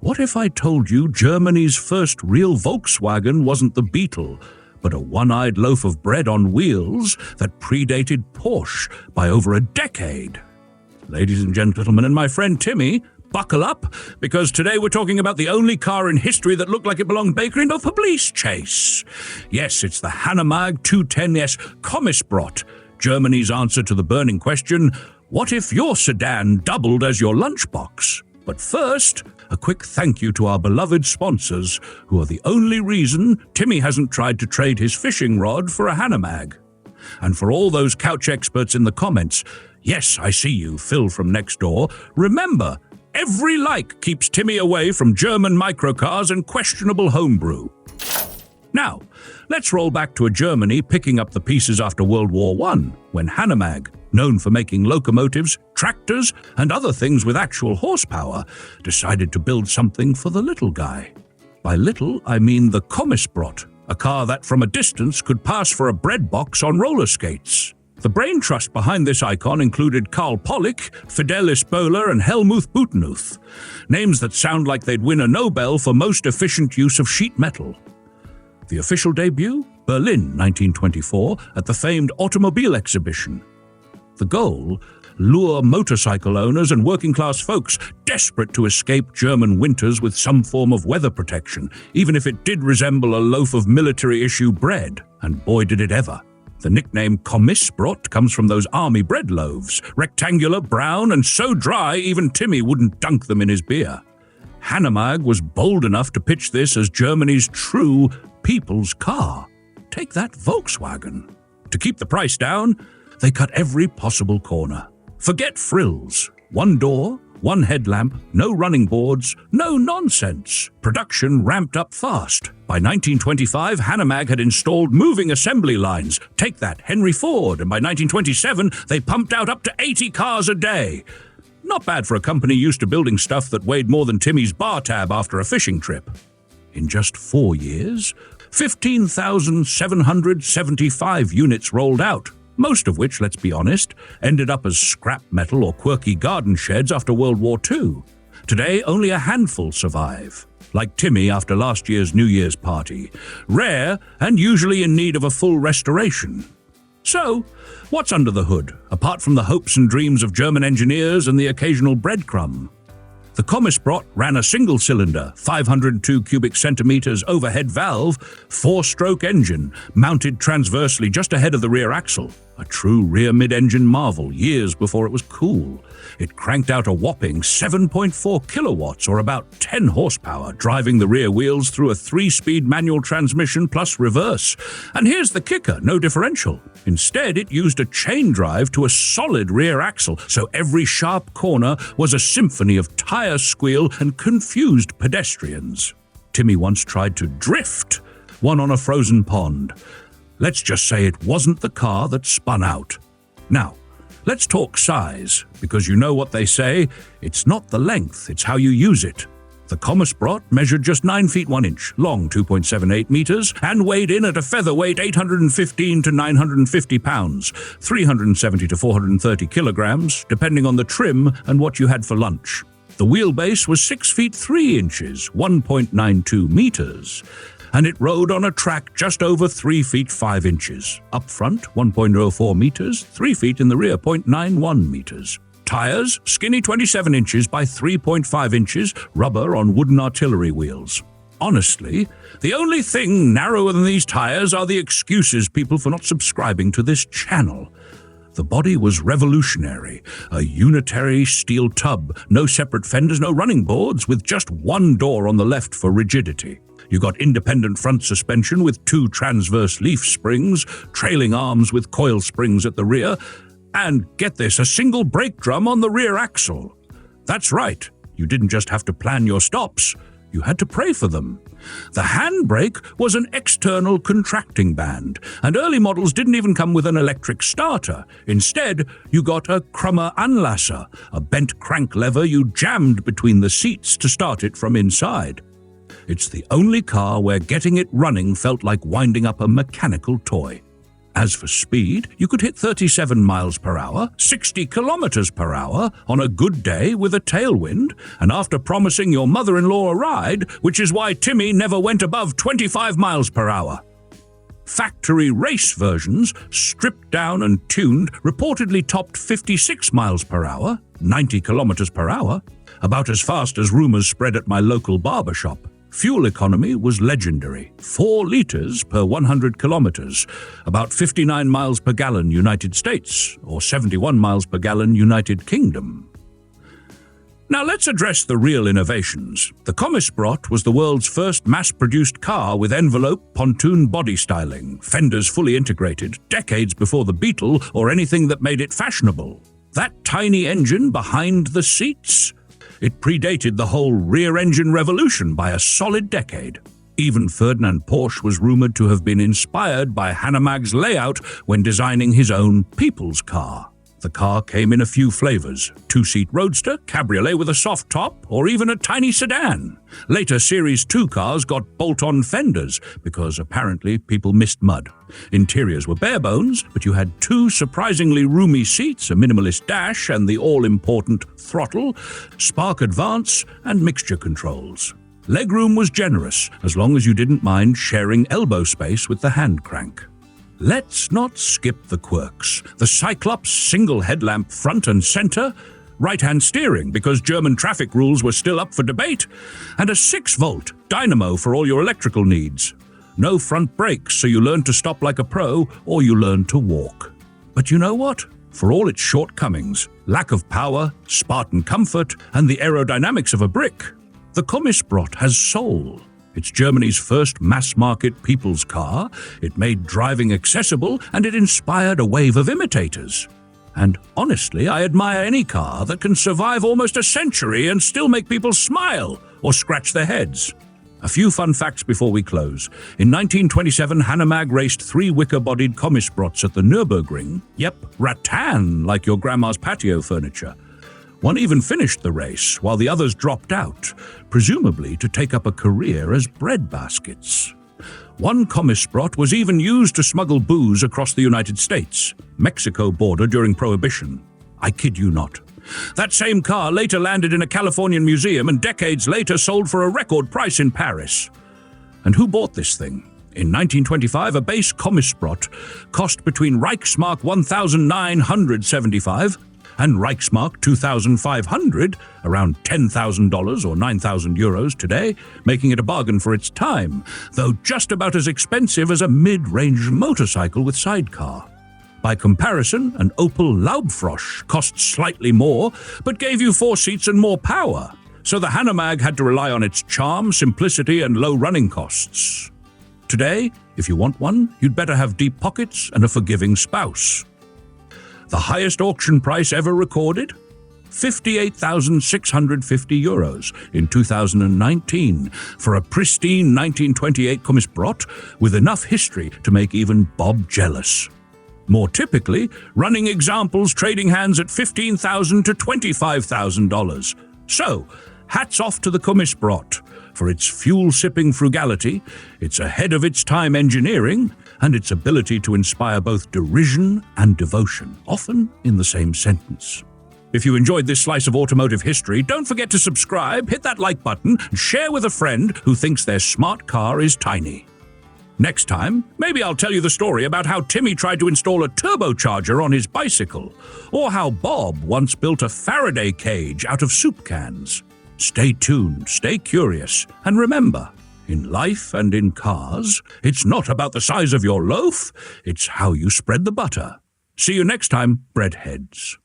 What if I told you Germany's first real Volkswagen wasn't the Beetle, but a one-eyed loaf of bread on wheels that predated Porsche by over a decade? Ladies and gentlemen, and my friend Timmy, buckle up, because today we're talking about the only car in history that looked like it belonged bakery of a police chase. Yes, it's the Hanomag 210S Kommissbrot, Germany's answer to the burning question, what if your sedan doubled as your lunchbox? But first, a quick thank you to our beloved sponsors, who are the only reason Timmy hasn't tried to trade his fishing rod for a Hanomag. And for all those couch experts in the comments, yes, I see you, Phil from next door, remember, every like keeps Timmy away from German microcars and questionable homebrew. Now, let's roll back to a Germany picking up the pieces after World War I, when Hanomag, known for making locomotives, tractors, and other things with actual horsepower, decided to build something for the little guy. By little, I mean the Kommissbrot, a car that from a distance could pass for a breadbox on roller skates. The brain trust behind this icon included Karl Pollock, Fidelis Böhler, and Helmuth Butenhuth, names that sound like they'd win a Nobel for most efficient use of sheet metal. The official debut? Berlin, 1924, at the famed automobile exhibition. The goal? Lure motorcycle owners and working-class folks desperate to escape German winters with some form of weather protection, even if it did resemble a loaf of military-issue bread. And boy did it ever. The nickname Kommissbrot comes from those army bread loaves, rectangular, brown, and so dry even Timmy wouldn't dunk them in his beer. Hanomag was bold enough to pitch this as Germany's true people's car. Take that Volkswagen. To keep the price down, they cut every possible corner. Forget frills. One door, one headlamp, no running boards, no nonsense. Production ramped up fast. By 1925, Hanomag had installed moving assembly lines. Take that, Henry Ford. And by 1927, they pumped out up to 80 cars a day. Not bad for a company used to building stuff that weighed more than Timmy's bar tab after a fishing trip. In just 4 years, 15,775 units rolled out, most of which, let's be honest, ended up as scrap metal or quirky garden sheds after World War II. Today, only a handful survive, like Timmy after last year's New Year's party, rare and usually in need of a full restoration. So, what's under the hood, apart from the hopes and dreams of German engineers and the occasional breadcrumb? The Kommissbrot ran a single-cylinder, 502 cubic centimeters overhead valve, 4-stroke engine, mounted transversely just ahead of the rear axle. A true rear mid-engine marvel years before it was cool. It cranked out a whopping 7.4 kilowatts, or about 10 horsepower, driving the rear wheels through a 3-speed manual transmission plus reverse. And here's the kicker, no differential. Instead, it used a chain drive to a solid rear axle, so every sharp corner was a symphony of tire squeal and confused pedestrians. Timmy once tried to drift, one on a frozen pond. Let's just say it wasn't the car that spun out. Now, let's talk size, because you know what they say, it's not the length, it's how you use it. The Kommissbrot measured just 9 feet 1 inch, long 2.78 meters, and weighed in at a featherweight 815 to 950 pounds, 370 to 430 kilograms, depending on the trim and what you had for lunch. The wheelbase was 6 feet 3 inches, 1.92 meters. And it rode on a track just over 3 feet 5 inches. Up front, 1.04 meters, 3 feet in the rear, 0.91 meters. Tires, skinny 27 inches by 3.5 inches, rubber on wooden artillery wheels. Honestly, the only thing narrower than these tires are the excuses people for not subscribing to this channel. The body was revolutionary, a unitary steel tub, no separate fenders, no running boards, with just one door on the left for rigidity. You got independent front suspension with 2 transverse leaf springs, trailing arms with coil springs at the rear, and, get this, a single brake drum on the rear axle. That's right, you didn't just have to plan your stops, you had to pray for them. The handbrake was an external contracting band, and early models didn't even come with an electric starter. Instead, you got a Krummer Anlasser, a bent crank lever you jammed between the seats to start it from inside. It's the only car where getting it running felt like winding up a mechanical toy. As for speed, you could hit 37 miles per hour, 60 kilometers per hour on a good day with a tailwind, and after promising your mother-in-law a ride, which is why Timmy never went above 25 miles per hour. Factory race versions, stripped down and tuned, reportedly topped 56 miles per hour, 90 kilometers per hour, about as fast as rumors spread at my local barber shop. Fuel economy was legendary, 4 liters per 100 kilometers, about 59 miles per gallon United States, or 71 miles per gallon United Kingdom. Now let's address the real innovations. The Kommissbrot was the world's first mass-produced car with envelope, pontoon body styling, fenders fully integrated, decades before the Beetle or anything that made it fashionable. That tiny engine behind the seats? It predated the whole rear-engine revolution by a solid decade. Even Ferdinand Porsche was rumored to have been inspired by Hanomag's layout when designing his own people's car. The car came in a few flavors: 2-seat roadster, cabriolet with a soft top, or even a tiny sedan. Later Series 2 cars got bolt-on fenders because apparently people missed mud. Interiors were bare bones, but you had 2 surprisingly roomy seats, a minimalist dash, and the all-important throttle, spark advance, and mixture controls. Legroom was generous, as long as you didn't mind sharing elbow space with the hand crank. Let's not skip the Quirks. The cyclops single headlamp front and center, right-hand steering because German traffic rules were still up for debate, and a 6-volt dynamo for all your electrical needs. No front brakes, so you learn to stop like a pro, or you learn to walk. But you know what? For all its shortcomings, lack of power, Spartan comfort, and the aerodynamics of a brick, the Kommissbrot has soul. It's Germany's first mass-market people's car, it made driving accessible, and it inspired a wave of imitators. And honestly, I admire any car that can survive almost a century and still make people smile or scratch their heads. A few fun facts before we close. In 1927, Hanomag raced 3 wicker-bodied Kommissbrots at the Nürburgring. Yep, rattan like your grandma's patio furniture. One even finished the race, while the others dropped out, presumably to take up a career as bread baskets. One Kommissbrot was even used to smuggle booze across the United States, Mexico border during Prohibition. I kid you not. That same car later landed in a Californian museum and decades later sold for a record price in Paris. And who bought this thing? In 1925, a base Kommissbrot cost between Reichsmark 1,975 and Reichsmark 2,500, around $10,000 or 9,000 euros today, making it a bargain for its time, though just about as expensive as a mid-range motorcycle with sidecar. By comparison, an Opel Laubfrosch cost slightly more, but gave you 4 seats and more power, so the Hanomag had to rely on its charm, simplicity, and low running costs. Today, if you want one, you'd better have deep pockets and a forgiving spouse. The highest auction price ever recorded? 58,650 euros in 2019 for a pristine 1928 Kommissbrot with enough history to make even Bob jealous. More typically, running examples trading hands at $15,000 to $25,000. So, hats off to the Kommissbrot for its fuel-sipping frugality, its ahead-of-its-time engineering, and its ability to inspire both derision and devotion, often in the same sentence. If you enjoyed this slice of automotive history, don't forget to subscribe, hit that like button, and share with a friend who thinks their smart car is tiny. Next time, maybe I'll tell you the story about how Timmy tried to install a turbocharger on his bicycle, or how Bob once built a Faraday cage out of soup cans. Stay tuned, stay curious, and remember, in life and in cars, it's not about the size of your loaf, it's how you spread the butter. See you next time, breadheads.